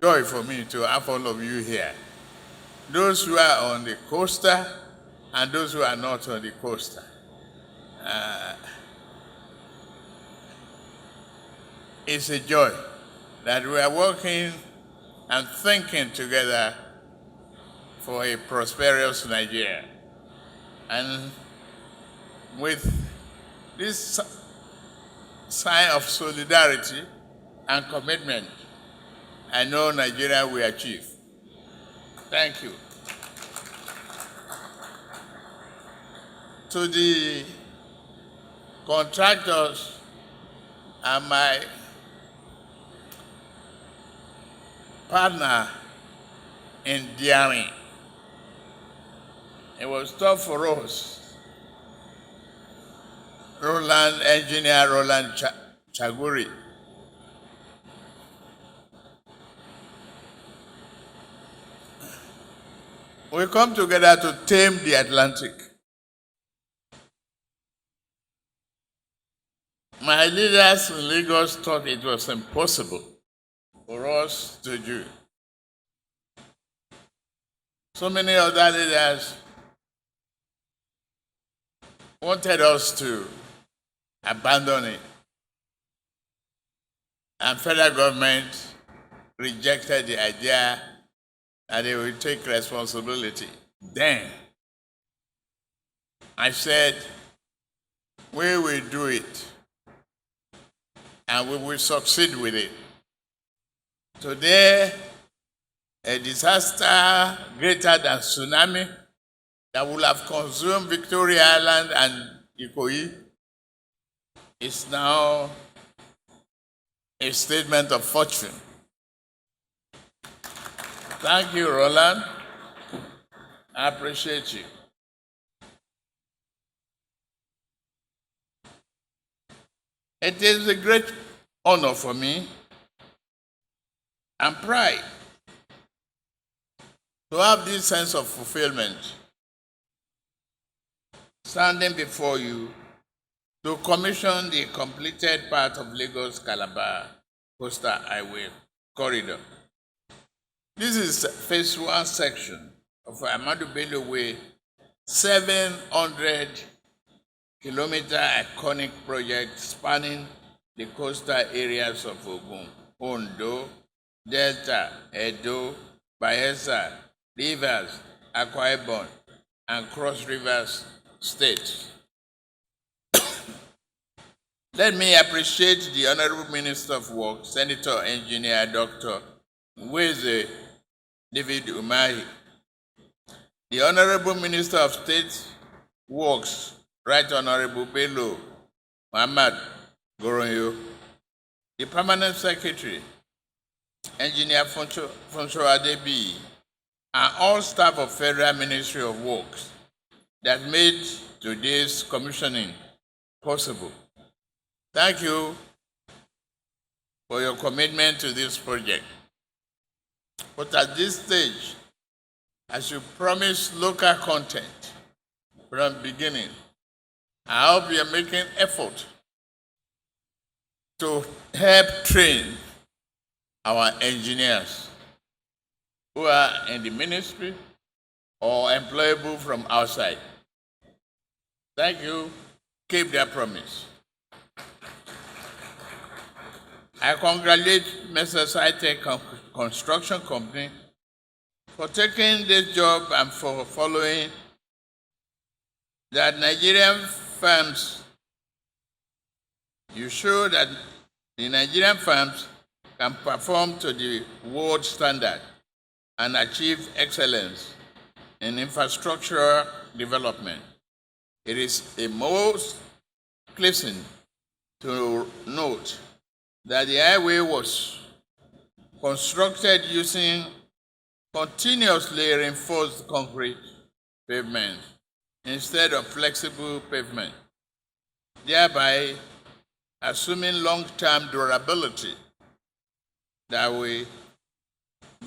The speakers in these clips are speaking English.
joy for me to have all of you here. Those who are on the coaster and those who are not on the coaster. It's a joy that we are working and thinking together for a prosperous Nigeria. And with this sign of solidarity and commitment, I know Nigeria will achieve. Thank you. To the contractors and my partner in daring, it was tough for us. Engineer Roland Chaguri. We come together to tame the Atlantic. My leaders in Lagos thought it was impossible for us to do. So many other leaders wanted us to abandon it. And federal government rejected the idea that they will take responsibility. Then I said, we will do it and we will succeed with it. Today, a disaster greater than tsunami that will have consumed Victoria Island and Ikoyi is now a statement of fortune. Thank you, Roland. I appreciate you. It is a great honor for me and pride to have this sense of fulfillment standing before you to commission the completed part of Lagos Calabar Coastal Highway corridor. This is phase 1 section of Ahmadu Bello Way, 700-kilometer iconic project spanning the coastal areas of Ogun, Ondo, Delta, Edo, Bayelsa, Rivers, Akwa Ibom, and Cross Rivers states. Let me appreciate the Honorable Minister of Works, Senator Engineer Dr. Nweze David Umahi, the Honorable Minister of State Works, Right Honorable Bello Muhammad Goronyo, the Permanent Secretary, Engineer Fonso Adebi, and all staff of Federal Ministry of Works that made today's commissioning possible. Thank you for your commitment to this project. But at this stage, as you promised local content from the beginning, I hope you are making effort to help train our engineers who are in the ministry or employable from outside. Thank you. Keep that promise. I congratulate Mr. Saitech Construction Company for taking this job and for following that Nigerian firms. You show that the Nigerian firms can perform to the world standard and achieve excellence in infrastructure development. It is a most pleasing to note that the highway was constructed using continuously reinforced concrete pavement instead of flexible pavement, thereby assuming long-term durability that will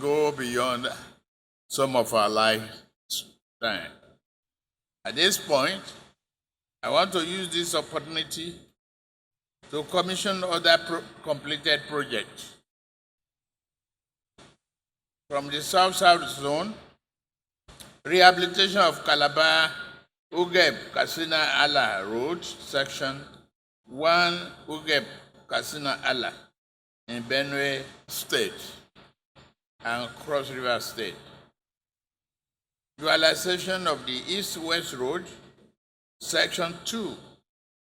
go beyond some of our lifetime. At this point, I want to use this opportunity to commission other completed projects. From the South-South zone, rehabilitation of Calabar, Ugeb, Katsina Allah Road, section 1 Ugeb, Katsina Allah in Benue State and Cross River State. Dualization of the East-West Road, section 2,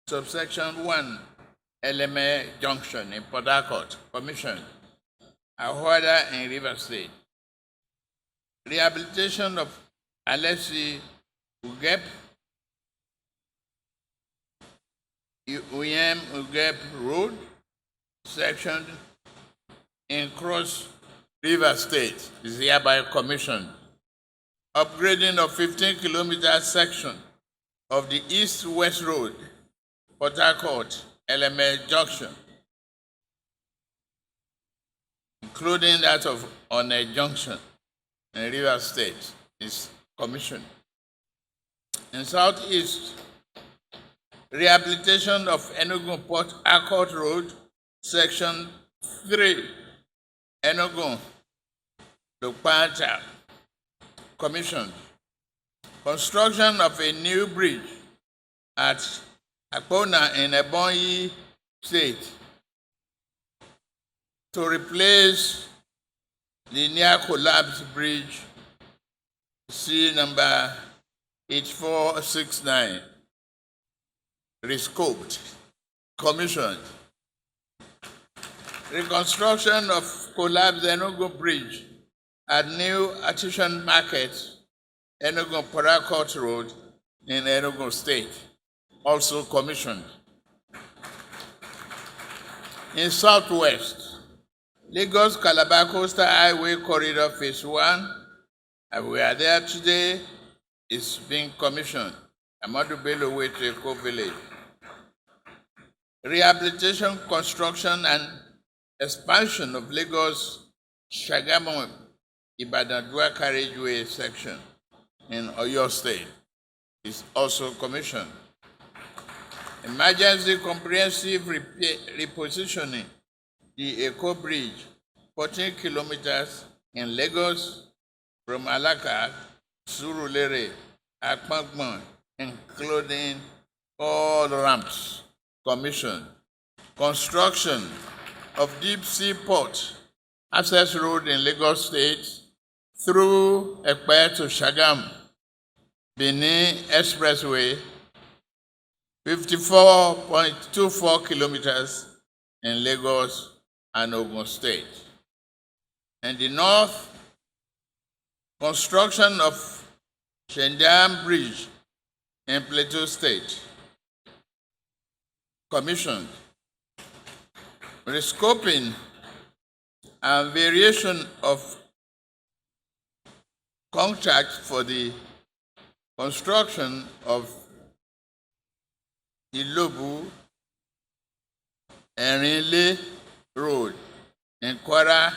subsection 1, Eleme Junction in Port Harcourt, commissioned. Ahoada in River State. Rehabilitation of Alessi Ugeb, Uyem Ugeb Road, section in Cross River State is hereby commissioned. Upgrading of 15-kilometer section of the East-West Road, Port Harcourt, Eleme Junction, including that of One Junction in River State, is commissioned. In Southeast, rehabilitation of Enugu Port Harcourt Road, section 3, Enugu, Lukpanta, commissioned. Construction of a new bridge at Akpona in Ebonyi State to replace the near collapsed bridge C number 8469, rescoped, commissioned. Reconstruction of collapsed Enugu Bridge at New Artisan Market, Enugu Port Harcourt Road in Enugu State, also commissioned. In Southwest, Lagos Calabar Coastal Highway Corridor Phase 1, and we are there today, is being commissioned. Amadu Bello Way to Eko Village. Rehabilitation, construction, and expansion of Lagos Shagamu Ibadan Dual Carriageway section in Oyo State is also commissioned. Emergency comprehensive repositioning the Eko Bridge, 14 kilometers in Lagos from Alaka, Surulere, Akpangman, including all ramps, commissioned. Construction of Deep Sea Port Access Road in Lagos State through Ekpe to Shagam, Benin Expressway, 54.24 kilometers in Lagos and Ogun State. In the north, construction of Shendam Bridge in Plateau State, commissioned. Rescoping and variation of contract for the construction of Ilobu Erinle Road in Kwara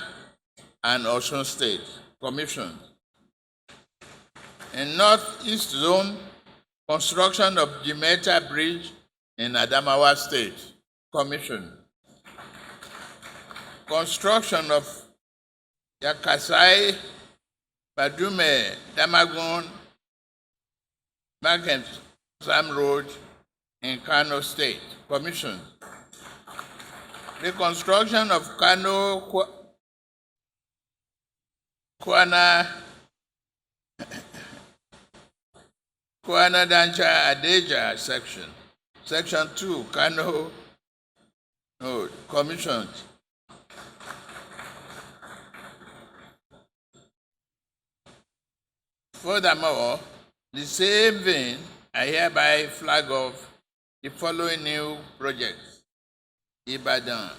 and Osun State, commissioned. In Northeast Zone, construction of Jimeta Bridge in Adamawa State, commissioned. Construction of Yakasai, Badume, Damagun, Market Sam Road in Kano State, commissioned. Reconstruction of Kano Kwana Dancha Adeja section, section 2, Kano Road, commissioned. Furthermore, the same vein, I hereby flag off the following new projects: Ibadan,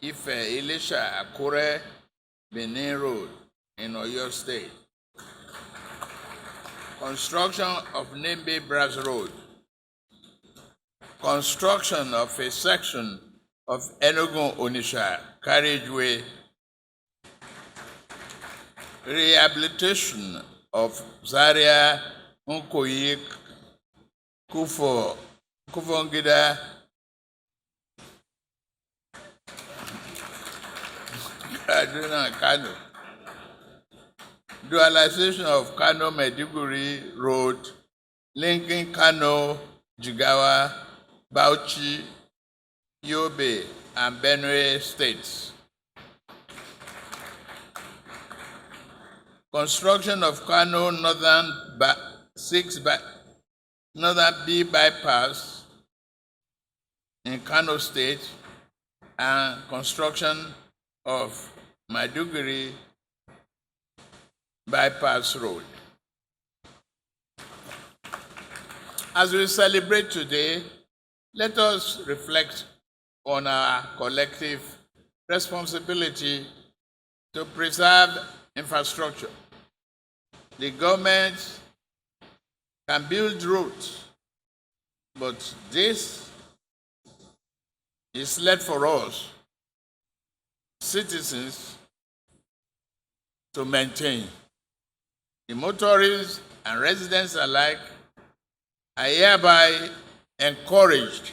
Ife, Ilesha, Akure, Benin Road in Oyo State. Construction of Nembe Brass Road. Construction of a section of Enugu Onisha carriageway. Rehabilitation of Zaria, Nkoyi, Kufongida, Kaduna, Kano. dualization of Kano-Maiduguri Road, linking Kano, Jigawa, Bauchi, Yobe, and Benue states. Construction of Kano Northern B bypass in Kano State, and construction of Maiduguri bypass road. As we celebrate today, let us reflect on our collective responsibility to preserve infrastructure. The government can build roads, but this is left for us, citizens, to maintain. The motorists and residents alike are hereby encouraged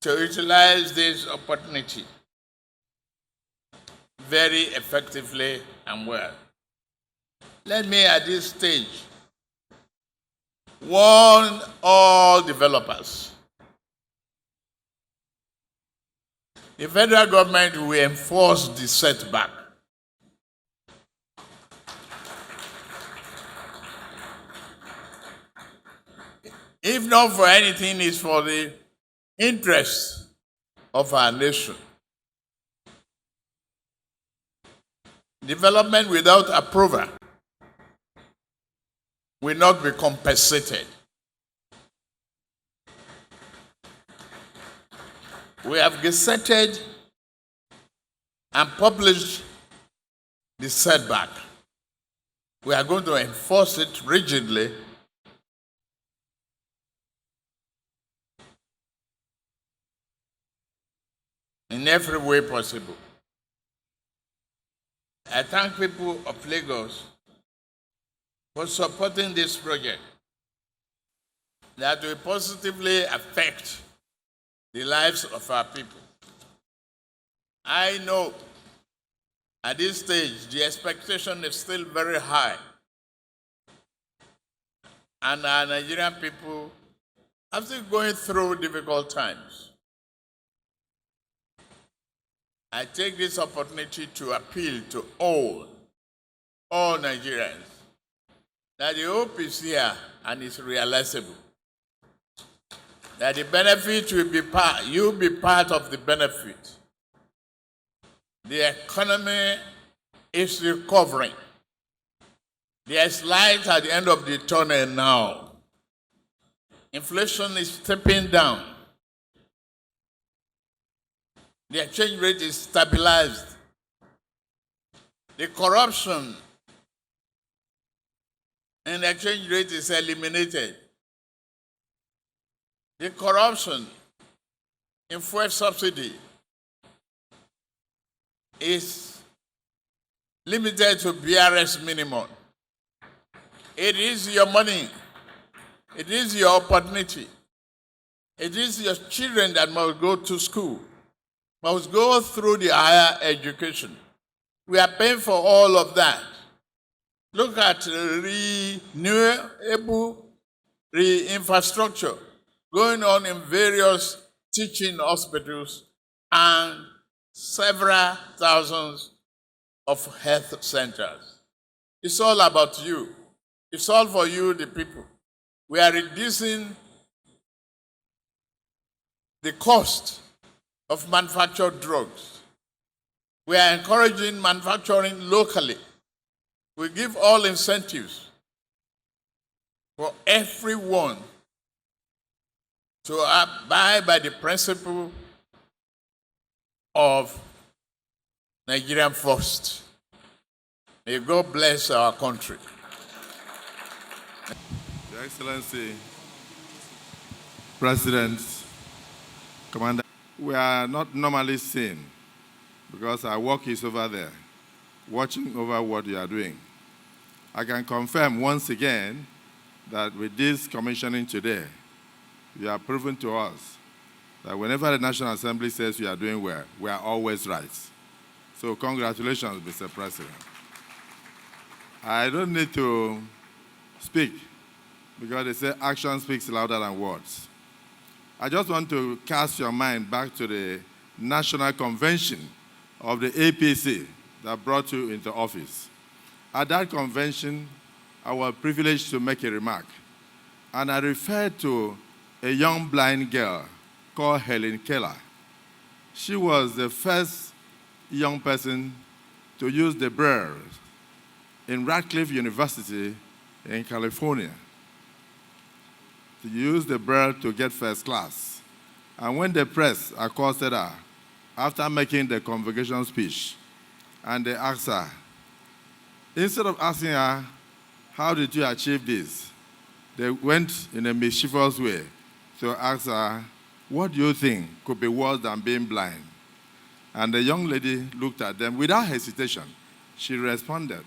to utilize this opportunity very effectively and well. Let me at this stage warn all developers. The federal government will enforce the setback. If not for anything, it's for the interests of our nation. Development without approval will not be compensated. We have gazetted and published the setback. We are going to enforce it rigidly in every way possible. I thank people of Lagos for supporting this project that will positively affect the lives of our people. I know at this stage the expectation is still very high, and our Nigerian people are still going through difficult times. I take this opportunity to appeal to all Nigerians that the hope is here and is realizable. That the benefit will be you'll be part of the benefit. The economy is recovering. There is light at the end of the tunnel now. Inflation is stepping down. The exchange rate is stabilized. The corruption in the exchange rate is eliminated. The corruption in fuel subsidy is limited to BRS minimum. It is your money. It is your opportunity. It is your children that must go to school, must go through the higher education. We are paying for all of that. Look at renewable infrastructure going on in various teaching hospitals and several thousands of health centers. It's all about you. It's all for you, the people. We are reducing the cost of manufactured drugs. We are encouraging manufacturing locally. We give all incentives for everyone to abide by the principle of Nigerian first. May God bless our country. Your Excellency, President, Commander, we are not normally seen because our work is over there, watching over what you are doing. I can confirm once again that with this commissioning today, you have proven to us that whenever the National Assembly says you are doing well, we are always right. So congratulations, Mr. President. I don't need to speak because they say action speaks louder than words. I just want to cast your mind back to the National Convention of the APC that brought you into office. At that convention, I was privileged to make a remark, and I referred to a young blind girl called Helen Keller. She was the first young person to use the Braille in Radcliffe University in California, to use the Braille to get first class. And when the press accosted her after making the convocation speech, and they asked her, instead of asking her, how did you achieve this? They went in a mischievous way to ask her, what do you think could be worse than being blind? And the young lady looked at them without hesitation. She responded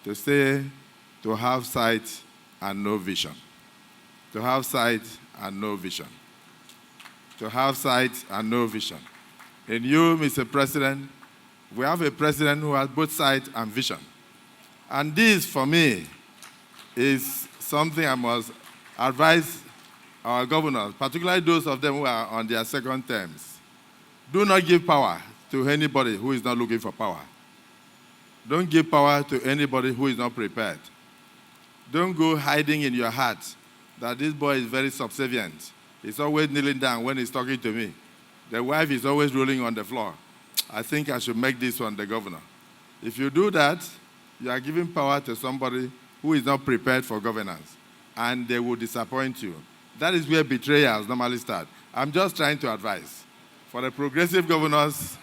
to say, to have sight and no vision. To have sight and no vision. To have sight and no vision. In you, Mr. President, we have a president who has both sight and vision. And this, for me, is something I must advise our governors, particularly those of them who are on their second terms. Do not give power to anybody who is not looking for power. Don't give power to anybody who is not prepared. Don't go hiding in your heart that this boy is very subservient. He's always kneeling down when he's talking to me. The wife is always rolling on the floor. I think I should make this one the governor. If you do that, you are giving power to somebody who is not prepared for governance, and they will disappoint you. That is where betrayals normally start. I'm just trying to advise. For the progressive governors,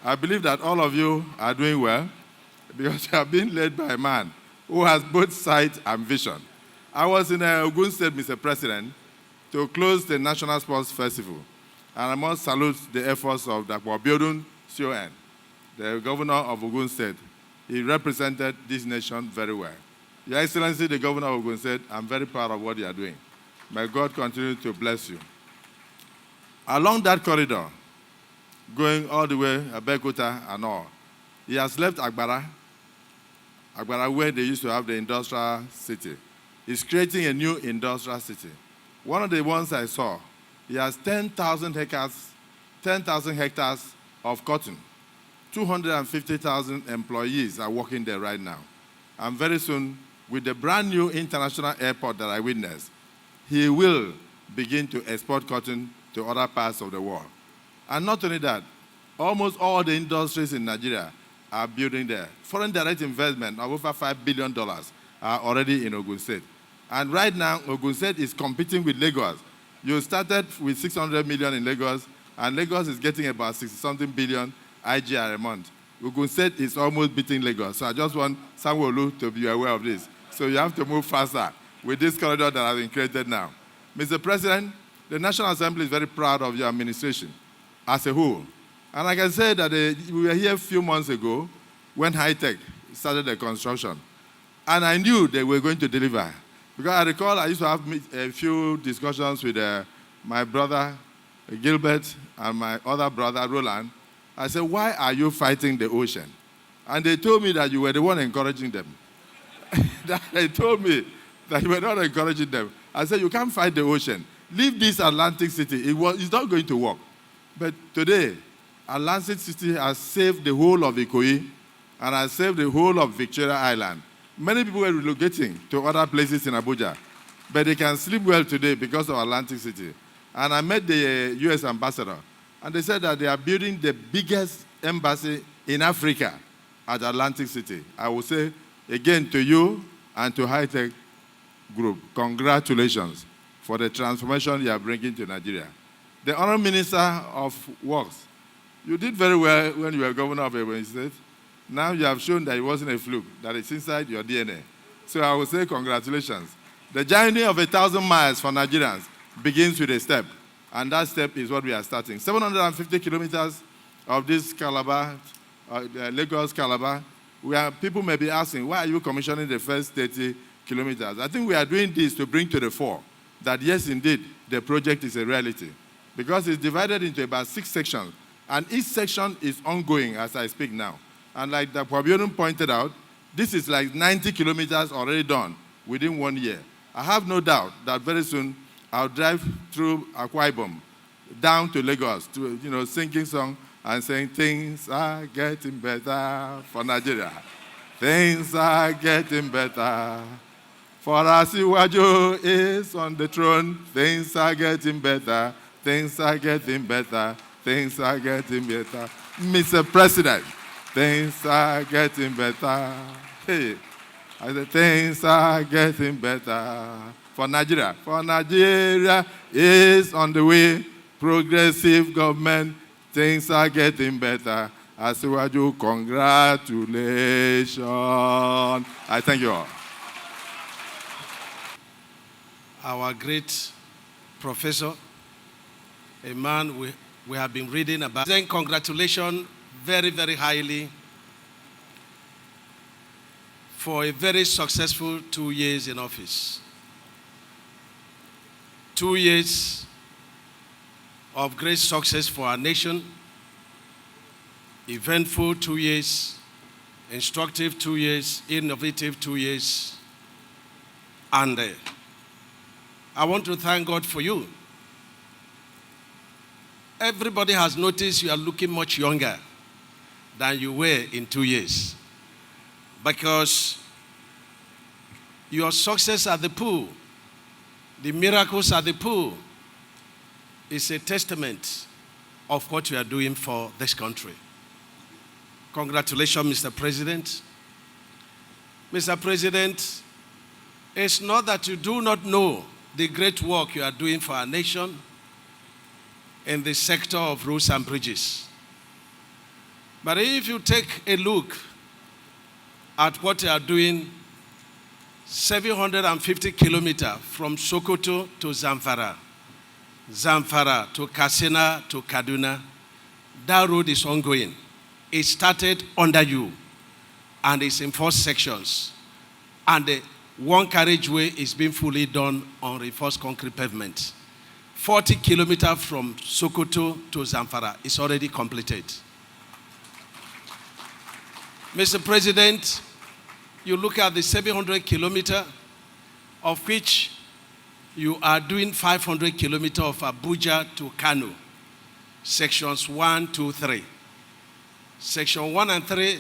I believe that all of you are doing well because you are being led by a man who has both sight and vision. I was in Ogun State, Mr. President, to close the National Sports Festival. And I must salute the efforts of Dr. Biodun Sion, the governor of Ogun State. He represented this nation very well. Your Excellency, the governor of Ogun State, I'm very proud of what you are doing. May God continue to bless you. Along that corridor, going all the way, Abeokuta and all, he has left Agbara where they used to have the industrial city. He's creating a new industrial city. One of the ones I saw, he has 10,000 hectares of cotton. 250,000 employees are working there right now. And very soon, with the brand new international airport that I witnessed, he will begin to export cotton to other parts of the world. And not only that, almost all the industries in Nigeria are building there. Foreign direct investment of over $5 billion are already in Ogun State. And right now, Ogun State is competing with Lagos. You started with 600 million in Lagos, and Lagos is getting about 60-something billion IGR a month. Ogun State is almost beating Lagos. So I just want Sanwo-Olu to be aware of this. So you have to move faster with this corridor that has been created now. Mr. President, the National Assembly is very proud of your administration as a whole. And I can say that we were here a few months ago when High-Tech started the construction. And I knew they were going to deliver. Because I recall I used to have a few discussions with my brother, Gilbert, and my other brother, Roland. I said, why are you fighting the ocean? And they told me that you were the one encouraging them. They told me that you were not encouraging them. I said, you can't fight the ocean. Leave this Atlantic City. It's not going to work. But today, Atlantic City has saved the whole of Ikoyi and has saved the whole of Victoria Island. Many people were relocating to other places in Abuja, but they can sleep well today because of Atlantic City. And I met the U.S. ambassador, and they said that they are building the biggest embassy in Africa at Atlantic City. I will say again to you and to High-Tech Group, congratulations for the transformation you are bringing to Nigeria. The Honorable Minister of Works, you did very well when you were governor of Ebonyi State. Now you have shown that it wasn't a fluke, that it's inside your DNA. So I will say congratulations. The journey of 1,000 miles for Nigerians begins with a step, and that step is what we are starting. 750 kilometers of this Calabar, Lagos Calabar. People may be asking, why are you commissioning the first 30 kilometers? I think we are doing this to bring to the fore that yes, indeed, the project is a reality. Because it's divided into about 6 sections, and each section is ongoing as I speak now. And like Dr. Biodun pointed out, This is like 90 kilometers already done within 1 year. I have no doubt that very soon I'll drive through Akwa Ibom down to Lagos to, singing song and saying, things are getting better for Nigeria. Things are getting better. For Asiwaju is on the throne. Things are getting better. Things are getting better. Things are getting better. Mr. President, things are getting better. Hey, I said, things are getting better for Nigeria. For Nigeria is on the way. Progressive government. Things are getting better. Asiwaju, congratulations. I thank you all. Our great professor, a man we have been reading about. Then congratulations very, very highly for a very successful 2 years in office. 2 years of great success for our nation, eventful 2 years, instructive 2 years, innovative 2 years, and I want to thank God for you. Everybody has noticed you are looking much younger than you were in 2 years, because your success at the pool, the miracles at the pool, is a testament of what you are doing for this country. Congratulations, Mr. President. Mr. President, it's not that you do not know the great work you are doing for our nation in the sector of roads and bridges. But if you take a look at what you are doing, 750 kilometers from Sokoto to Zamfara, Zamfara to Katsina to Kaduna, that road is ongoing. It started under you, and it's in 4 sections. And the one carriageway is being fully done on reinforced concrete pavement. 40 kilometers from Sokoto to Zamfara is already completed. Mr. President, you look at the 700 kilometers, of which you are doing 500 kilometers of Abuja to Kano, sections 1, 2, 3. Section 1 and 3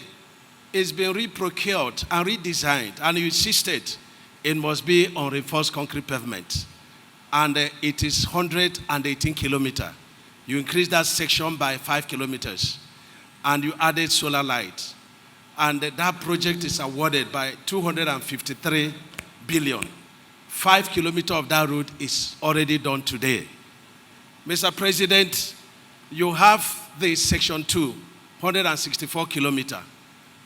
is being reprocured and redesigned, and you insisted it must be on reinforced concrete pavement. And it is 118 kilometers. You increased that section by 5 kilometers, and you added solar light. And that project is awarded by 253 billion. 5 kilometers of that road is already done today. Mr. President, you have the section 2, 164 kilometers,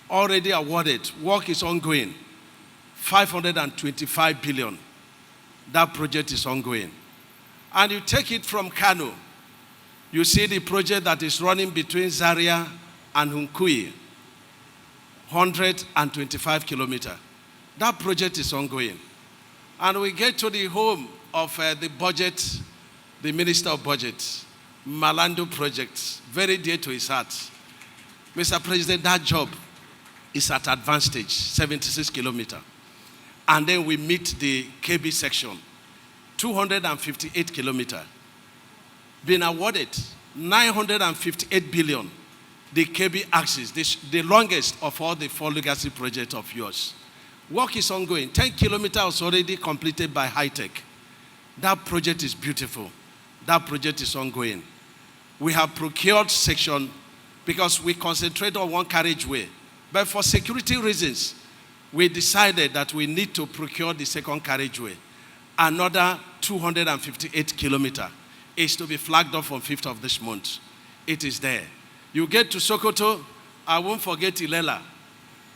already awarded. Work is ongoing. 525 billion. That project is ongoing. And you take it from Kano, you see the project that is running between Zaria and Hunkui, 125 kilometers. That project is ongoing. And we get to the home of the budget, the Minister of Budget, Malando project, very dear to his heart. Mr. President, that job is at advanced stage, 76 kilometers. And then we meet the KB section, 258 kilometers. Been awarded 958 billion, the KB axis, the longest of all the 4 legacy projects of yours. Work is ongoing. 10 kilometers already completed by high tech. That project is beautiful. That project is ongoing. We have procured section because we concentrate on one carriageway. But for security reasons, we decided that we need to procure the second carriageway. Another 258 kilometers is to be flagged off on 5th of this month. It is there. You get to Sokoto, I won't forget Ilela.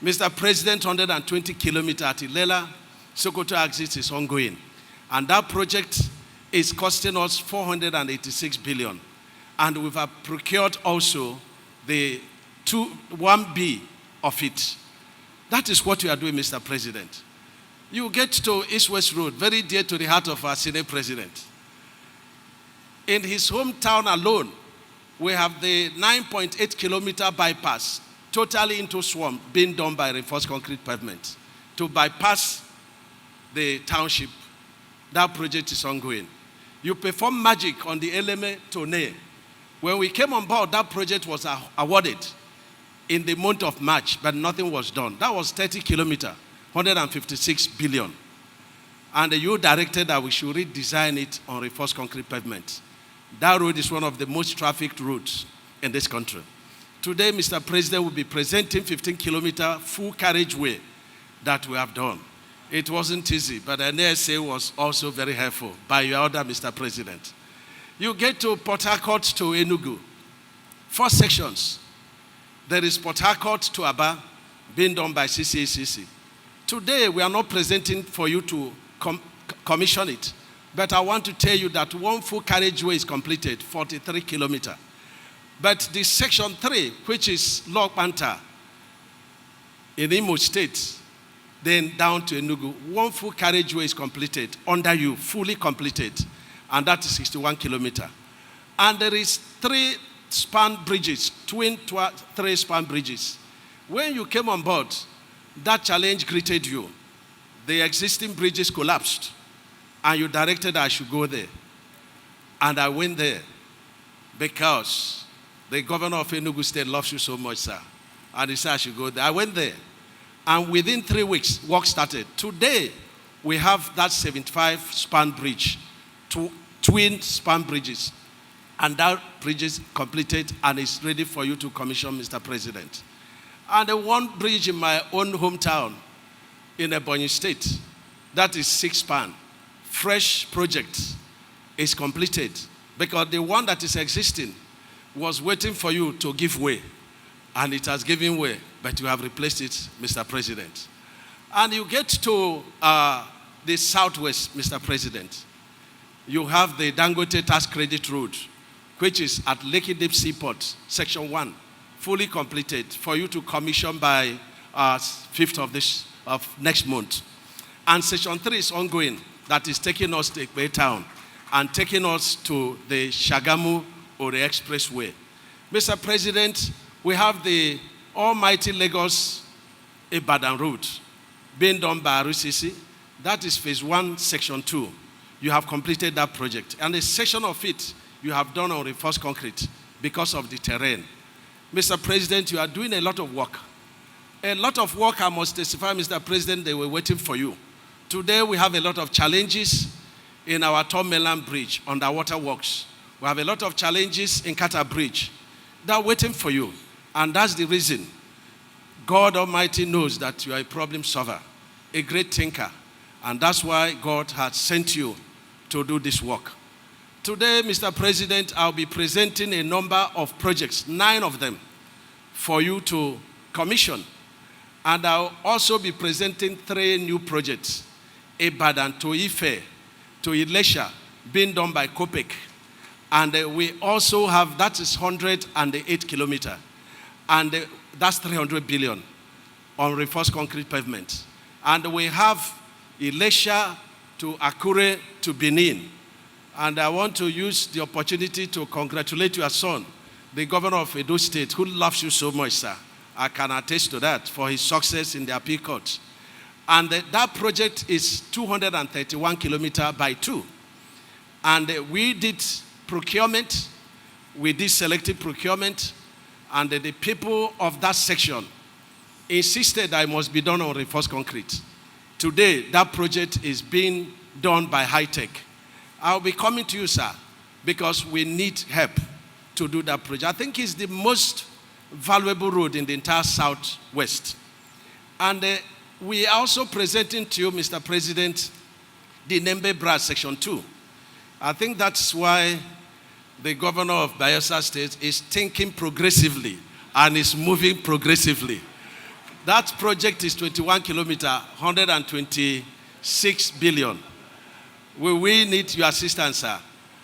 Mr. President, 120 kilometers at Ilela, Sokoto axis is ongoing. And that project is costing us 486 billion. And we've procured also the 1B of it. That is what we are doing, Mr. President. You get to East-West Road, very dear to the heart of our Senate President. In his hometown alone, we have the 9.8 kilometer bypass totally into swamp, being done by reinforced concrete pavement to bypass the township. That project is ongoing. You perform magic on the Eleme Tone. When we came on board, that project was awarded in the month of March, but nothing was done. That was 30 kilometers, 156 billion. And you directed that we should redesign it on reinforced concrete pavement. That road is one of the most trafficked roads in this country. Today, Mr. President will be presenting 15-kilometer full carriageway that we have done. It wasn't easy, but the NSA was also very helpful by your order, Mr. President. You get to Port Harcourt to Enugu, 4 sections. There is Port Harcourt to Aba, being done by CCACC. Today, we are not presenting for you to commission it, but I want to tell you that one full carriageway is completed, 43 kilometers. But the section 3, which is Lokpanta in Imo State, then down to Enugu, one full carriageway is completed, under you, fully completed, and that is 61 kilometers. And there is 3 span bridges, twin 3 span bridges. When you came on board, that challenge greeted you. The existing bridges collapsed, and you directed I should go there. And I went there because the governor of Enugu State loves you so much, sir. And he said I should go there. I went there. And within 3 weeks, work started. Today, we have that 75 span bridge, twin span bridges. And that bridge is completed and is ready for you to commission, Mr. President. And the one bridge in my own hometown in Ebonyi State, that is 6 span. Fresh project is completed because the one that is existing was waiting for you to give way. And it has given way, but you have replaced it, Mr. President. And you get to the southwest, Mr. President. You have the Dangote Tax Credit Road, which is at Lekki Deep Seaport, Section 1, fully completed for you to commission by 5th of next month. And Section 3 is ongoing, that is taking us to Ekpe Town and taking us to the Shagamu or the Expressway. Mr. President, we have the almighty Lagos Ibadan road being done by RCC. That is phase 1, section 2. You have completed that project. And a section of it you have done on reinforced concrete because of the terrain. Mr. President, you are doing a lot of work. A lot of work, I must testify, Mr. President, they were waiting for you. Today we have a lot of challenges in our Tom Melan Bridge, underwater works. We have a lot of challenges in Kata Bridge. They're waiting for you. And that's the reason God Almighty knows that you are a problem solver, a great thinker. And that's why God has sent you to do this work. Today, Mr. President, I'll be presenting a number of projects, 9 of them, for you to commission. And I'll also be presenting 3 new projects, Ibadan to Ife, to Ilesha, being done by COPEC. And we also have, that is 108 kilometers. And that's 300 billion on reinforced concrete pavement. And we have Ilesha to Akure to Benin. And I want to use the opportunity to congratulate your son, the governor of Edo State, who loves you so much, sir. I can attest to that for his success in the appeal court. And that project is 231 kilometers by 2. And we did procurement, we did selective procurement, and the people of that section insisted that it must be done on reinforced concrete. Today, that project is being done by high tech. I'll be coming to you, sir, because we need help to do that project. I think it's the most valuable road in the entire southwest. And we are also presenting to you, Mr. President, the Nembe Bra Section 2. I think that's why the governor of Bayelsa State is thinking progressively and is moving progressively. That project is 21 kilometers, 126 billion. We need your assistance, sir.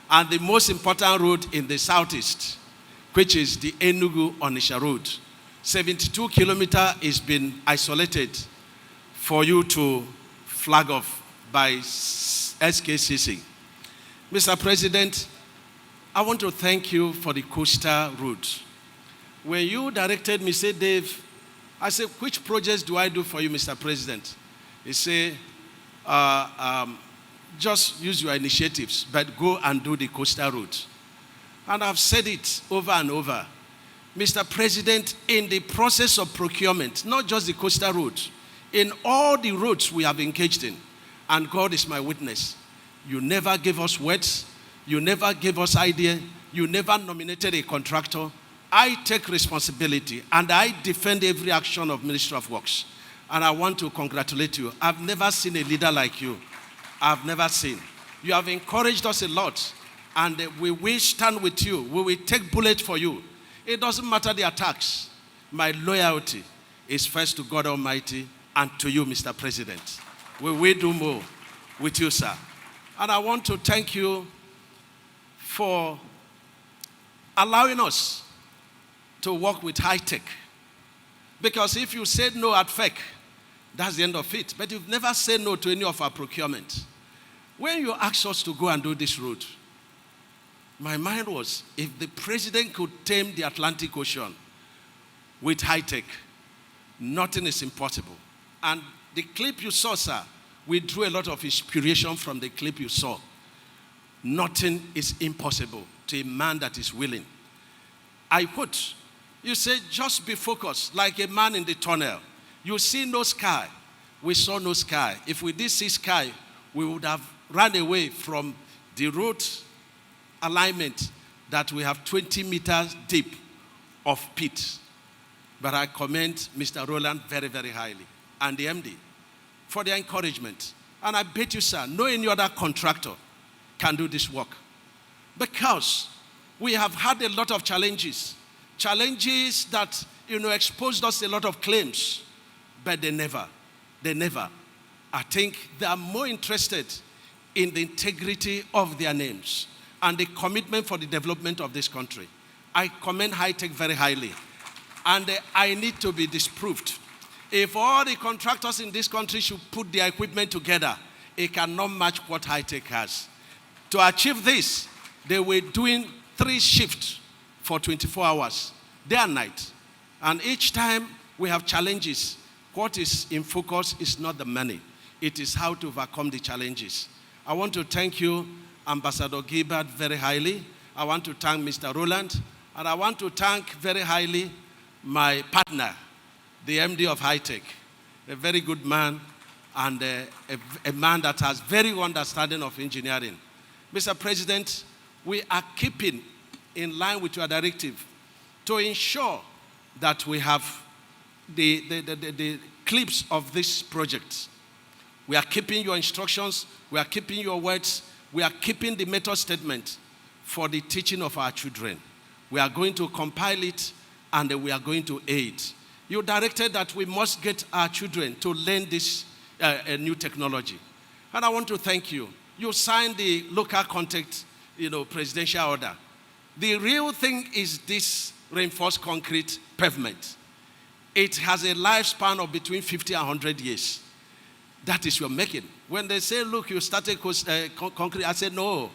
And the most important road in the southeast, which is the Enugu-Onitsha road, 72 kilometers is been isolated for you to flag off by SKCC. Mr. President, I want to thank you for the coastal route. When you directed me, say, Dave, I said, which projects do I do for you, Mr. President? He said, just use your initiatives, but go and do the coastal route. And I've said it over and over. Mr. President, in the process of procurement, not just the coastal route, in all the roads we have engaged in, and God is my witness, you never gave us words, you never gave us idea, you never nominated a contractor. I take responsibility and I defend every action of Ministry of Works. And I want to congratulate you. I've never seen a leader like you. I've never seen. You have encouraged us a lot, and we will stand with you. We will take bullets for you. It doesn't matter the attacks. My loyalty is first to God Almighty and to you, Mr. President. We will do more with you, sir. And I want to thank you for allowing us to work with high tech. Because if you said no at FEC, that's the end of it. But you've never said no to any of our procurement. When you asked us to go and do this road, my mind was, if the president could tame the Atlantic Ocean with high tech, nothing is impossible. And the clip you saw, sir, we drew a lot of inspiration from the clip you saw. Nothing is impossible to a man that is willing. I quote, you say, just be focused like a man in the tunnel. You see no sky. We saw no sky. If we did see sky, we would have run away from the road alignment that we have 20 meters deep of pit. But I commend Mr. Roland very, very highly, and the MD, for their encouragement. And I bet you, sir, no any other contractor can do this work. Because we have had a lot of challenges. Challenges that, exposed us a lot of claims. But they never. I think they are more interested in the integrity of their names and the commitment for the development of this country. I commend high tech very highly. And I need to be disproved. If all the contractors in this country should put their equipment together, it cannot match what high tech has. To achieve this, they were doing 3 shifts for 24 hours, day and night. And each time we have challenges, what is in focus is not the money. It is how to overcome the challenges. I want to thank you, Ambassador Gilbert, very highly. I want to thank Mr. Roland. And I want to thank very highly my partner, the MD of High Tech, a very good man and a man that has very good understanding of engineering. Mr. President, we are keeping in line with your directive to ensure that we have the clips of this project. We are keeping your instructions, we are keeping your words, we are keeping the method statement for the teaching of our children. We are going to compile it and we are going to aid. You directed that we must get our children to learn this new technology. And I want to thank you. You signed the local contact, presidential order. The real thing is this reinforced concrete pavement. It has a lifespan of between 50 and 100 years. That is your making. When they say, look, you started concrete, I said, no.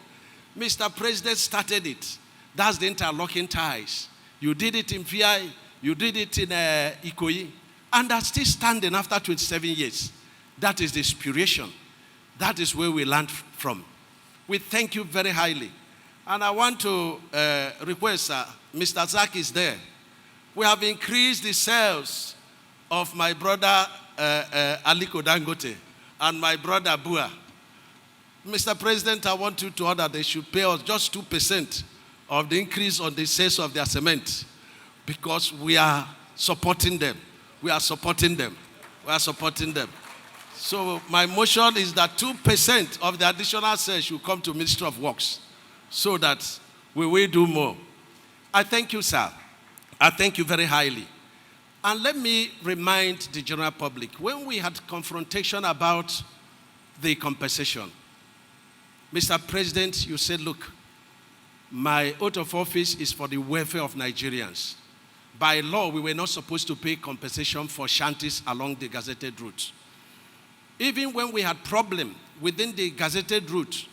Mr. President started it. That's the interlocking ties. You did it in VI, you did it in Ikoyi, and that's still standing after 27 years. That is the inspiration. That is where we learned from. We thank you very highly. And I want to request, Mr. Zak is there. We have increased the sales of my brother Aliko Dangote and my brother Bua. Mr. President, I want you to order they should pay us just 2% of the increase on the sales of their cement, because we are supporting them. We are supporting them. We are supporting them. So my motion is that 2% of the additional sales should come to Ministry of Works so that we will do more. I thank you, sir. I thank you very highly. And let me remind the general public, when we had confrontation about the compensation, Mr. President, you said, look, my oath of office is for the welfare of Nigerians. By law, we were not supposed to pay compensation for shanties along the gazetted route. Even when we had problem within the gazetted route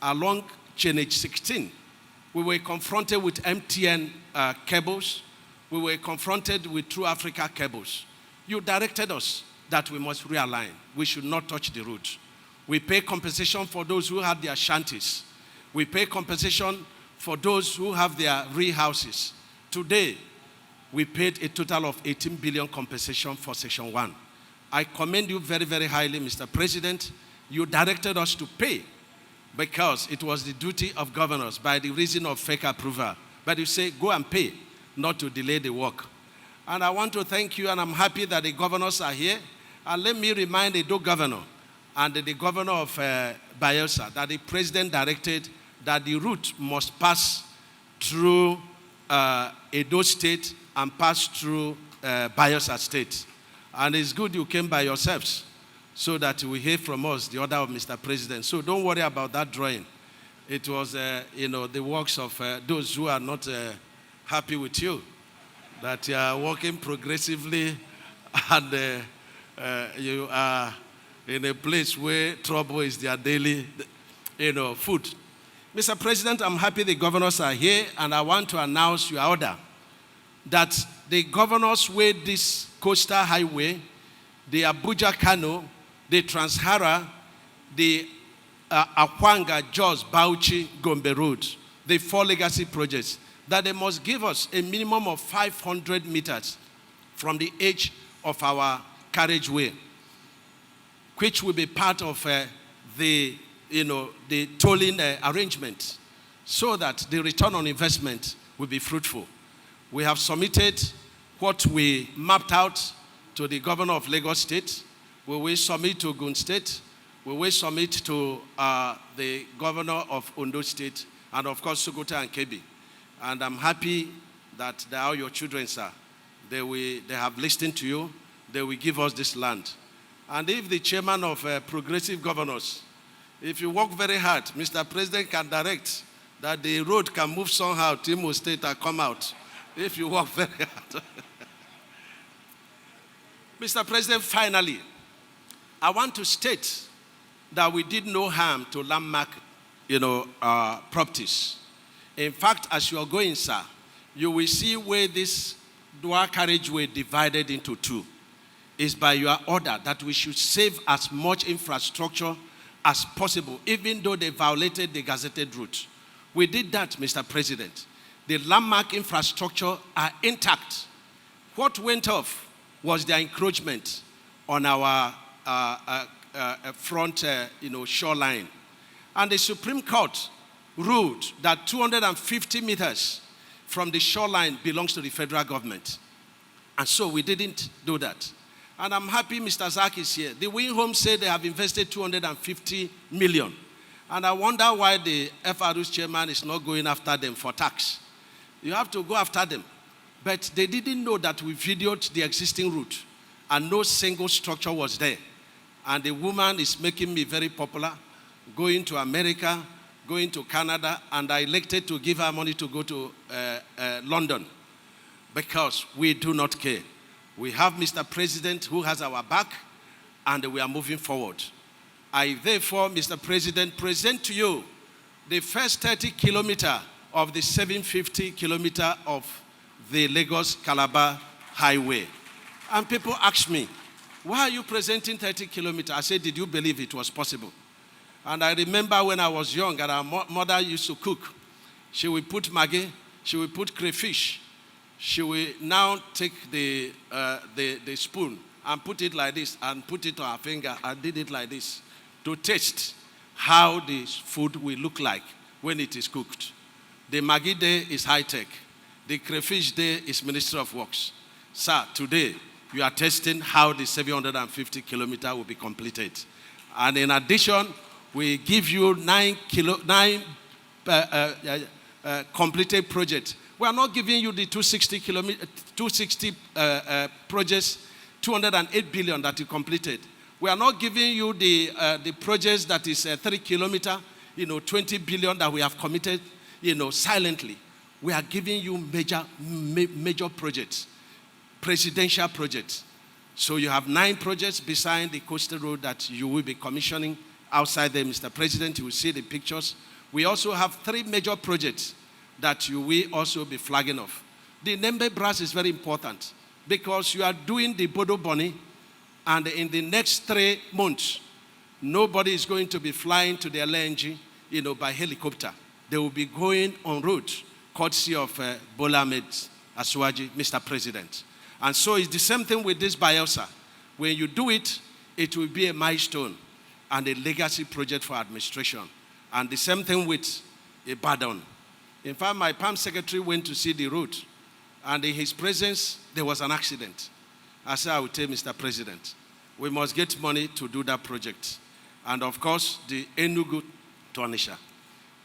along Chain 16, we were confronted with MTN cables, we were confronted with True Africa cables. You directed us that we must realign. We should not touch the road. We pay compensation for those who had their shanties. We pay compensation for those who have their houses. Today, we paid a total of 18 billion compensation for Section 1. I commend you very, very highly, Mr. President. You directed us to pay because it was the duty of governors by the reason of fake approval. But you say, go and pay, not to delay the work. And I want to thank you, and I'm happy that the governors are here. And let me remind the Edo governor and the governor of Bayelsa that the president directed that the route must pass through Edo State and pass through Bayelsa State. And it's good you came by yourselves so that we hear from us the order of Mr. President. So don't worry about that drawing. It was, the works of those who are not happy with you, that you are working progressively and you are in a place where trouble is their daily, food. Mr. President, I'm happy the governors are here, and I want to announce your order that the governors way this coastal highway, the Abuja-Kano, the Trans-Hara, the Akwanga, Jos, Bauchi, Gombe Road, the 4 legacy projects, that they must give us a minimum of 500 meters from the edge of our carriageway, which will be part of the tolling arrangement, so that the return on investment will be fruitful. We have submitted what we mapped out to the governor of Lagos State. We will submit to Ogun State. We will submit to the governor of Ondo State, and of course, Sokoto and Kebbi. And I'm happy that they are your children, sir. They have listened to you. They will give us this land. And if the chairman of progressive governors, if you work very hard, Mr. President can direct that the road can move somehow to Imo State and come out. If you work very hard. Mr. President, finally, I want to state that we did no harm to landmark, properties. In fact, as you are going, sir, you will see where this dual carriageway divided into 2. Is by your order that we should save as much infrastructure as possible, even though they violated the gazetted route. We did that, Mr. President. The landmark infrastructure are intact. What went off was their encroachment on our front, shoreline. And the Supreme Court ruled that 250 meters from the shoreline belongs to the federal government. And so we didn't do that. And I'm happy Mr. Zak is here. The Wing Home said they have invested 250 million. And I wonder why the FRU's chairman is not going after them for tax. You have to go after them. But they didn't know that we videoed the existing route and no single structure was there. And the woman is making me very popular, going to America, going to Canada, and I elected to give her money to go to London because we do not care. We have Mr. President who has our back, and we are moving forward. I therefore, Mr. President, present to you the first 30 kilometer of the 750 kilometer of the Lagos Calabar highway. And people ask me, why are you presenting 30 kilometers? I said, did you believe it was possible? And I remember when I was young and our mother used to cook. She would put maggi, she would put crayfish. She will now take the spoon and put it like this and put it on her finger and did it like this to taste how the food will look like when it is cooked. The Maggi day is high-tech. The crayfish day is Ministry of Works. Sir, today you are testing how the 750 kilometer will be completed. And in addition, we give you 9 completed projects. We are not giving you the 260 projects, 208 billion that you completed. We are not giving you the projects that is 3 kilometer, 20 billion that we have committed, silently. We are giving you major projects, presidential projects. So you have 9 projects beside the coastal road that you will be commissioning outside there, Mr. President. You will see the pictures. We also have 3 major projects that you will also be flagging off. The Nembe brass is very important because you are doing the Bodo Boni, and in the next 3 months, nobody is going to be flying to the LNG, by helicopter. They will be going on road, courtesy of Bola Ahmed Asuwaji, Mr. President. And so it's the same thing with this Bielsa. When you do it, it will be a milestone and a legacy project for administration. And the same thing with Ibadan. In fact, my PAM secretary went to see the road, and in his presence, there was an accident. I said, I will tell Mr. President, we must get money to do that project. And of course, the Enugu to Onitsha.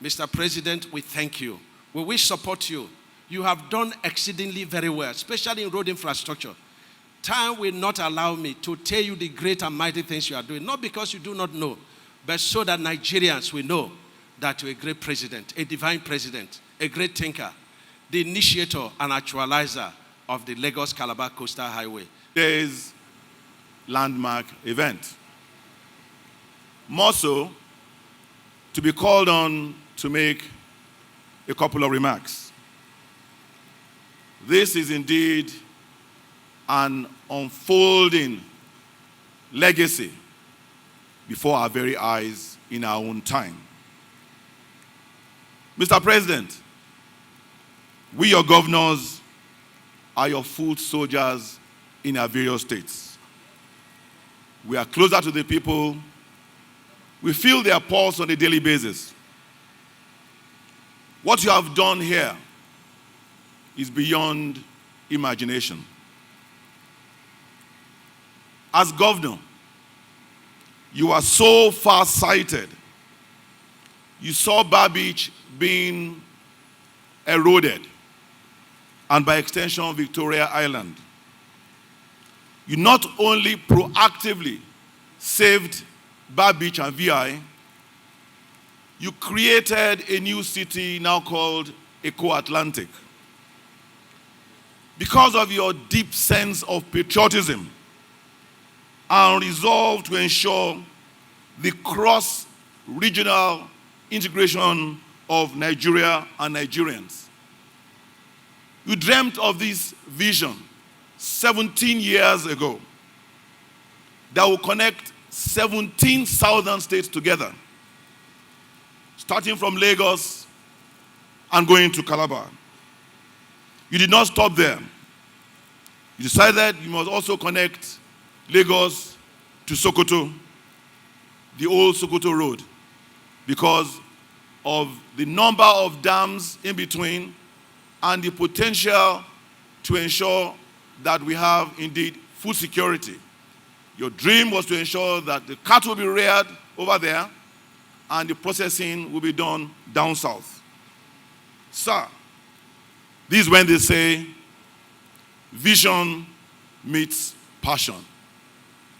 Mr. President, we thank you. We will support you. You have done exceedingly very well, especially in road infrastructure. Time will not allow me to tell you the great and mighty things you are doing, not because you do not know, but so that Nigerians will know that you're a great president, a divine president, a great thinker, the initiator and actualizer of the Lagos Calabar Coastal Highway. Today's landmark event. More so, to be called on to make a couple of remarks. This is indeed an unfolding legacy before our very eyes in our own time. Mr. President, we, your governors, are your foot soldiers in our various states. We are closer to the people. We feel their pulse on a daily basis. What you have done here is beyond imagination. As governor, you are so far-sighted. You saw Bar Beach being eroded, and by extension, Victoria Island. You not only proactively saved Bar Beach and VI, you created a new city now called Eco-Atlantic. Because of your deep sense of patriotism and resolve to ensure the cross-regional integration of Nigeria and Nigerians. You dreamt of this vision 17 years ago that will connect 17 southern states together, starting from Lagos and going to Calabar. You did not stop there. You decided you must also connect Lagos to Sokoto, the old Sokoto Road, because of the number of dams in between and the potential to ensure that we have indeed food security. Your dream was to ensure that the cattle will be reared over there and the processing will be done down south. Sir, this is when they say vision meets passion,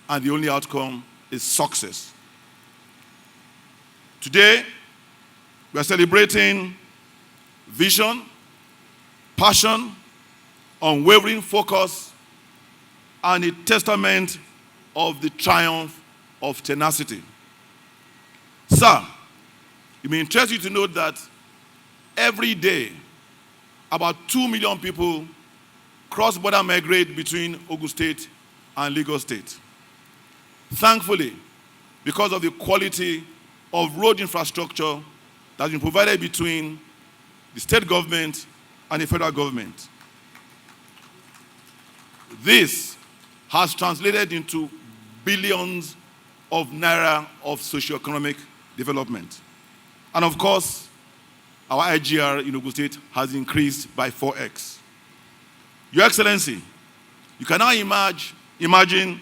and the only outcome is success. Today, we are celebrating vision, passion, unwavering focus, and a testament of the triumph of tenacity. Sir, it may interest you to note that every day, about 2 million people cross-border migrate between Ogun State and Lagos State. Thankfully, because of the quality of road infrastructure that has been provided between the state government and the federal government. This has translated into billions of naira of socio-economic development. And of course, our IGR in Ogun State has increased by 4x. Your Excellency, you can now imagine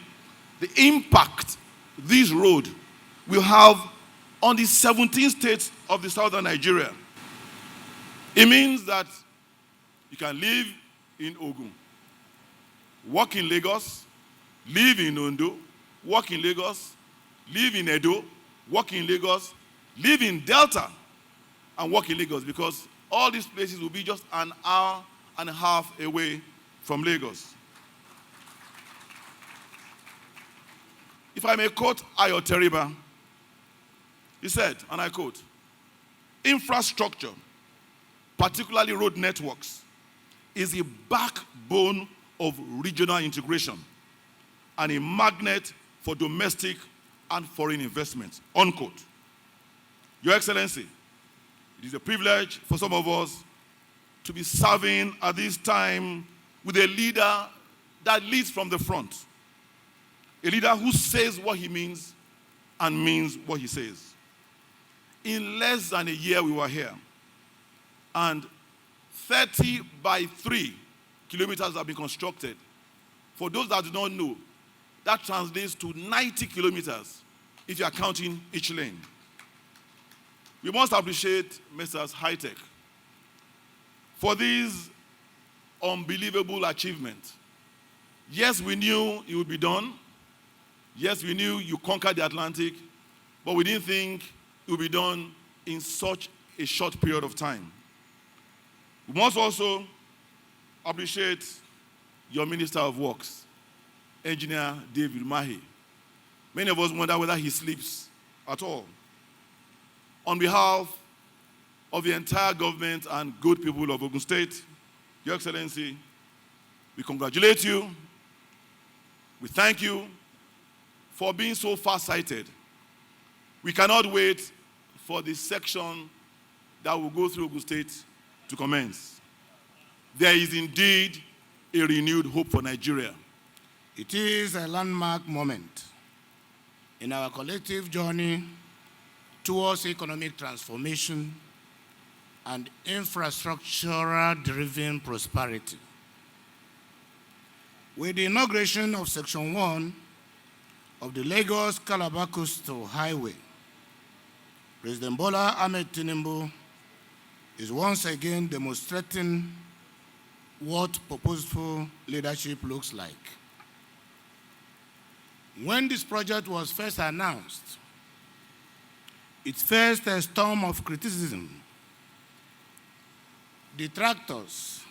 the impact this road will have on the 17 states of the southern Nigeria. It means that you can live in Ogun, work in Lagos, live in Ondo, work in Lagos, live in Edo, work in Lagos, live in Delta, and work in Lagos, because all these places will be just an hour and a half away from Lagos. If I may quote Ayo Teriba, he said, and I quote, "Infrastructure, particularly road networks, is a backbone of regional integration and a magnet for domestic and foreign investments, unquote. Your Excellency, it is a privilege for some of us to be serving at this time with a leader that leads from the front. A leader who says what he means and means what he says. In less than a year we were here, and 30 by 3 kilometers have been constructed. For those that do not know, that translates to 90 kilometers if you are counting each lane. We must appreciate Messrs. High-Tech for this unbelievable achievement. Yes, we knew it would be done. Yes, we knew you conquered the Atlantic, but we didn't think it would be done in such a short period of time. We must also appreciate your Minister of Works, Engineer David Umahi. Many of us wonder whether he sleeps at all. On behalf of the entire government and good people of Ogun State, Your Excellency, we congratulate you. We thank you for being so far-sighted. We cannot wait for the section that will go through Ogun State to commence. There is indeed a renewed hope for Nigeria. It is a landmark moment in our collective journey towards economic transformation and infrastructure-driven prosperity. With the inauguration of Section 1 of the Lagos Calabar Coastal Highway, President Bola Ahmed Tinubu is once again demonstrating what purposeful leadership looks like. When this project was first announced, it faced a storm of criticism. Detractors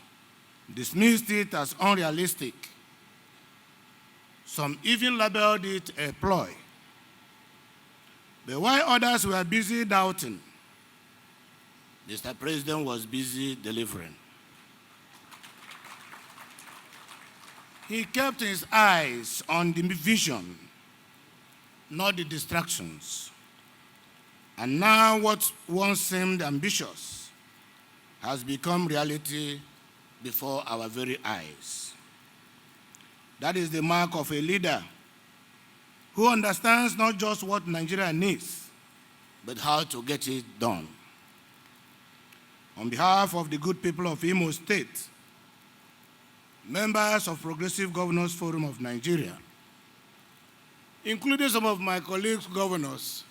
dismissed it as unrealistic. Some even labeled it a ploy. But while others were busy doubting, Mr. President was busy delivering. He kept his eyes on the vision, not the distractions. And now what once seemed ambitious has become reality before our very eyes. That is the mark of a leader who understands not just what Nigeria needs, but how to get it done. On behalf of the good people of Imo State, members of Progressive Governors Forum of Nigeria, including some of my colleagues governors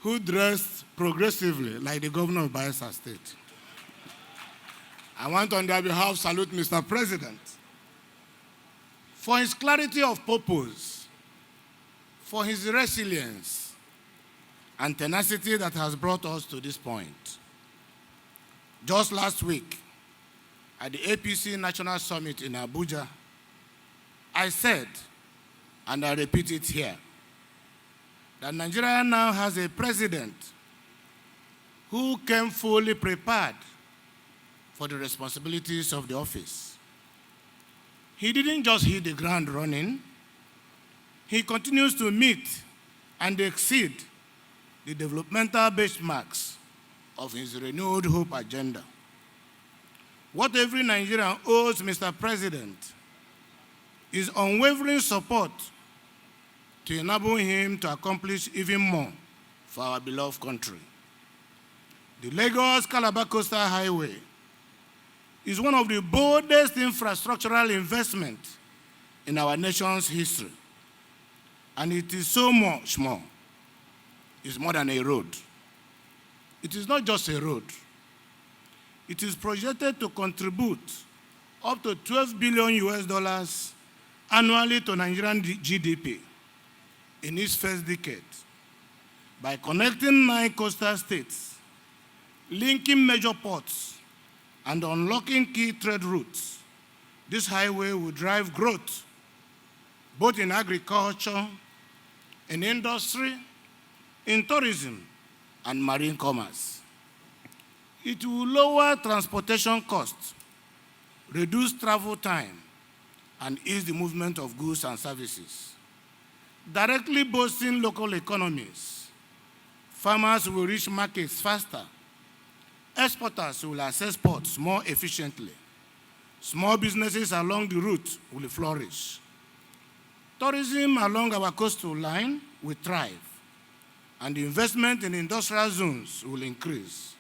who dressed progressively like the governor of Bayelsa State, I want on their behalf to salute Mr. President for his clarity of purpose, for his resilience and tenacity that has brought us to this point. Just last week, at the APC National Summit in Abuja, I said, and I repeat it here, that Nigeria now has a president who came fully prepared for the responsibilities of the office. He didn't just hit the ground running. He continues to meet and exceed the developmental benchmarks of his renewed hope agenda. What every Nigerian owes Mr. President is unwavering support to enable him to accomplish even more for our beloved country. The Lagos Calabar Coastal Highway is one of the boldest infrastructural investments in our nation's history. And it is so much more. It's more than a road. It is not just a road. It is projected to contribute up to $12 billion annually to Nigerian GDP in its first decade by connecting 9 coastal states, linking major ports, and unlocking key trade routes. This highway will drive growth both in agriculture, in industry, in tourism, and marine commerce. It will lower transportation costs, reduce travel time, and ease the movement of goods and services. Directly boosting local economies, farmers will reach markets faster. Exporters will access ports more efficiently. Small businesses along the route will flourish. Tourism along our coastal line will thrive, and the investment in industrial zones will increase.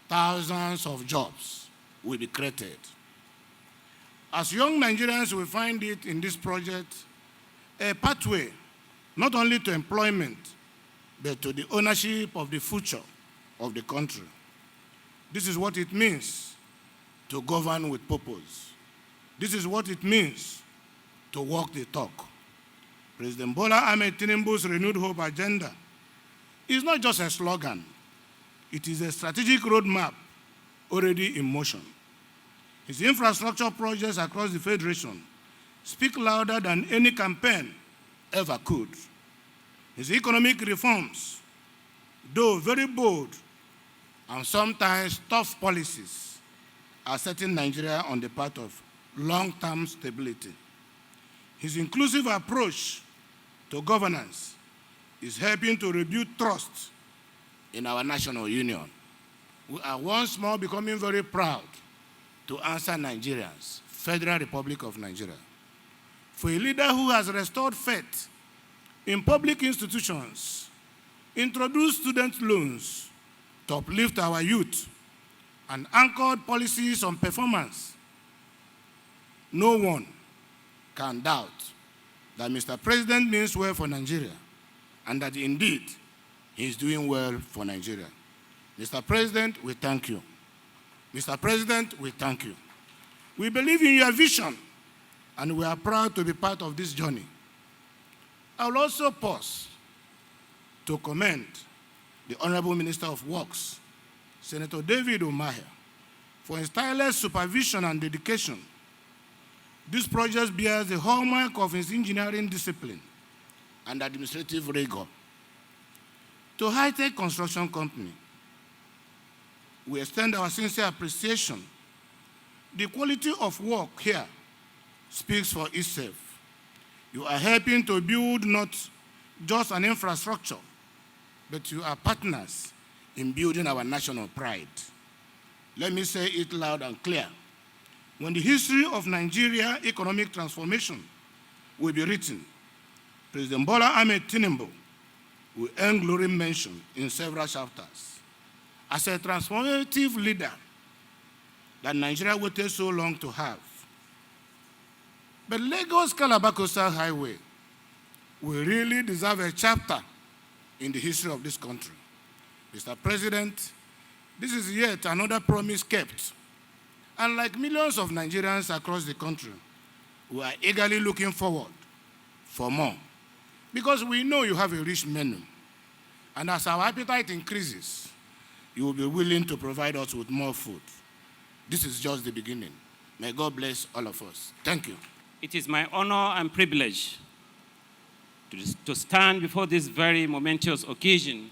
Thousands of jobs will be created. As young Nigerians will find it in this project a pathway not only to employment, but to the ownership of the future of the country. This is what it means to govern with purpose. This is what it means to walk the talk. President Bola Ahmed Tinubu's Renewed Hope agenda is not just a slogan. It is a strategic roadmap already in motion. His infrastructure projects across the Federation speak louder than any campaign ever could. His economic reforms, though very bold and sometimes tough policies, are setting Nigeria on the path of long-term stability. His inclusive approach to governance is helping to rebuild trust in our national union. We are once more becoming very proud to answer Nigerians, Federal Republic of Nigeria. For a leader who has restored faith in public institutions, introduced student loans to uplift our youth, and anchored policies on performance, no one can doubt that Mr. President means well for Nigeria and that indeed he is doing well for Nigeria. Mr. President, we thank you. Mr. President, we thank you. We believe in your vision and we are proud to be part of this journey. I will also pause to commend the Honorable Minister of Works, Senator David Umahi, for his tireless supervision and dedication. This project bears the hallmark of his engineering discipline and administrative rigor. To High-Tech Construction Company, we extend our sincere appreciation. The quality of work here speaks for itself. You are helping to build not just an infrastructure, but you are partners in building our national pride. Let me say it loud and clear. When the history of Nigeria economic transformation will be written, President Bola Ahmed Tinubu will earn glory mention in several chapters. As a transformative leader that Nigeria waited so long to have. But Lagos Calabar Coastal Highway will really deserve a chapter in the history of this country. Mr. President, this is yet another promise kept. And like millions of Nigerians across the country, we are eagerly looking forward for more. Because we know you have a rich menu. And as our appetite increases, you will be willing to provide us with more food. This is just the beginning. May God bless all of us. Thank you. It is my honor and privilege to stand before this very momentous occasion,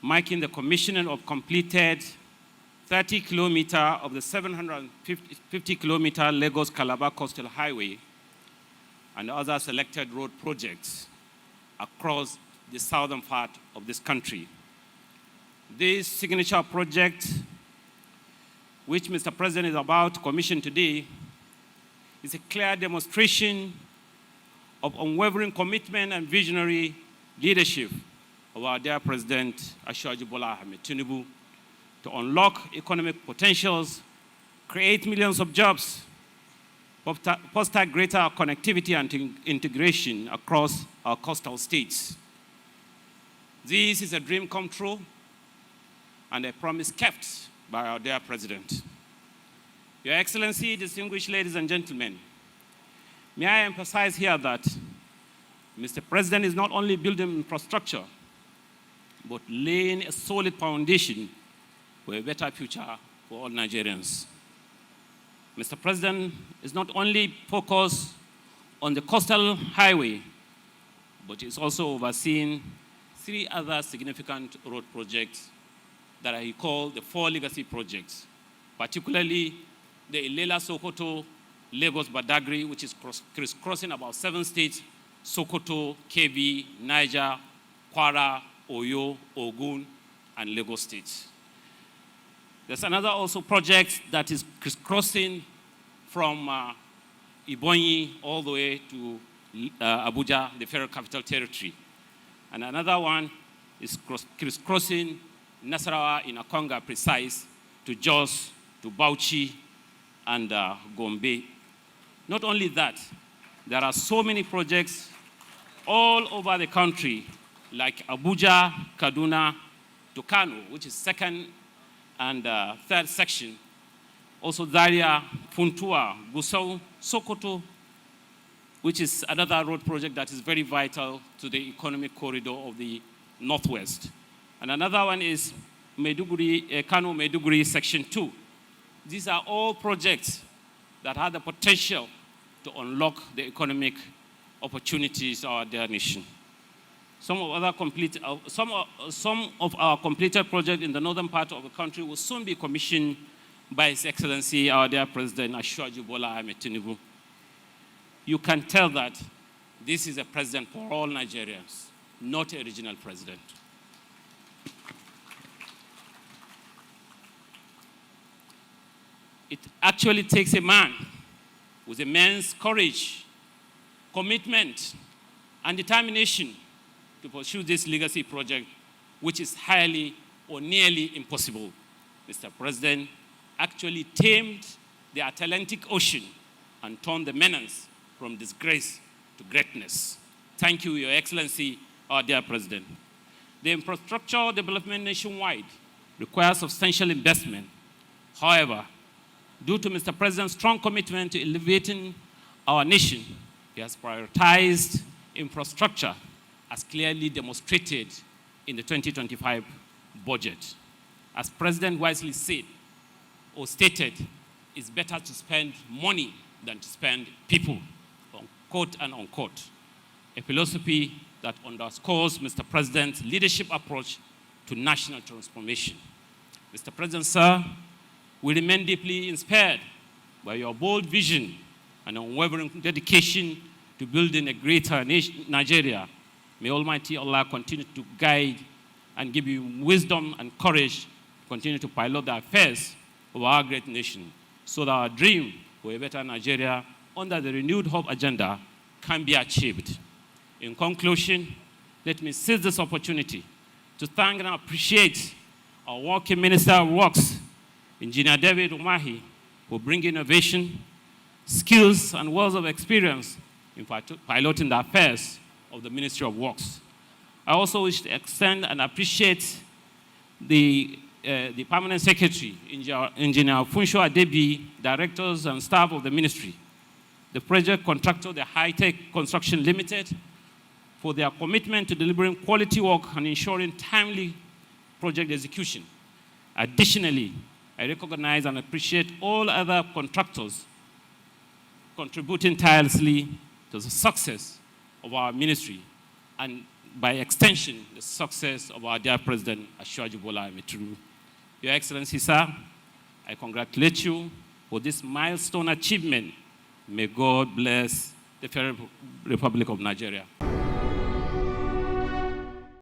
marking the commissioning of completed 30 kilometers of the 750-kilometer Lagos Calabar Coastal Highway and other selected road projects across the southern part of this country. This signature project, which Mr. President is about to commission today, is a clear demonstration of unwavering commitment and visionary leadership of our dear President, Ashwaji Bola Ahmed Tinubu, to unlock economic potentials, create millions of jobs, foster greater connectivity and integration across our coastal states. This is a dream come true and a promise kept by our dear President. Your Excellency, distinguished ladies and gentlemen, may I emphasize here that Mr. President is not only building infrastructure, but laying a solid foundation for a better future for all Nigerians. Mr. President is not only focused on the coastal highway, but is also overseeing 3 other significant road projects that I call the 4 legacy projects, particularly the Ilela-Sokoto Lagos Badagry, which is crisscrossing about 7 states: Sokoto, Kebbi, Niger, Kwara, Oyo, Ogun, and Lagos states. There's another also project that is crisscrossing from Ibonyi all the way to Abuja, the Federal Capital Territory. And another one is crisscrossing Nasarawa in Akonga precise to Jos, to Bauchi, and Gombe. Not only that, there are so many projects all over the country, like Abuja, Kaduna, to Kano, which is second and third section. Also Zaria, Funtua, Gusau, Sokoto, which is another road project that is very vital to the economic corridor of the Northwest. And another one is Maiduguri, Kano Maiduguri Section 2. These are all projects that have the potential to unlock the economic opportunities of their nation. Some of our completed projects in the northern part of the country will soon be commissioned by His Excellency, our dear President Asiwaju Bola Ahmed Tinubu. You can tell that this is a president for all Nigerians, not a regional president. It actually takes a man with immense courage, commitment, and determination to pursue this legacy project, which is highly or nearly impossible. Mr. President actually tamed the Atlantic Ocean and turned the menace from disgrace to greatness. Thank you, Your Excellency, our dear President. The infrastructure development nationwide requires substantial investment. However, due to Mr. President's strong commitment to elevating our nation, he has prioritized infrastructure as clearly demonstrated in the 2025 budget. As President wisely said or stated, it's better to spend money than to spend people, unquote and unquote. A philosophy that underscores Mr. President's leadership approach to national transformation. Mr. President, sir, we remain deeply inspired by your bold vision and unwavering dedication to building a greater Nigeria. May Almighty Allah continue to guide and give you wisdom and courage to continue to pilot the affairs of our great nation so that our dream for a better Nigeria under the renewed hope agenda can be achieved. In conclusion, let me seize this opportunity to thank and appreciate our working Minister of Works, Engineer David Umahi, for bringing innovation, skills, and words of experience in piloting the affairs of the Ministry of Works. I also wish to extend and appreciate the Permanent Secretary, Engineer Funsho Adebi, directors and staff of the ministry, the project contractor, the High Tech Construction Limited, for their commitment to delivering quality work and ensuring timely project execution. Additionally, I recognize and appreciate all other contractors contributing tirelessly to the success of our ministry and, by extension, the success of our dear President, Asiwaju Bola Ahmed Tinubu. Your Excellency, sir, I congratulate you for this milestone achievement. May God bless the Federal Republic of Nigeria.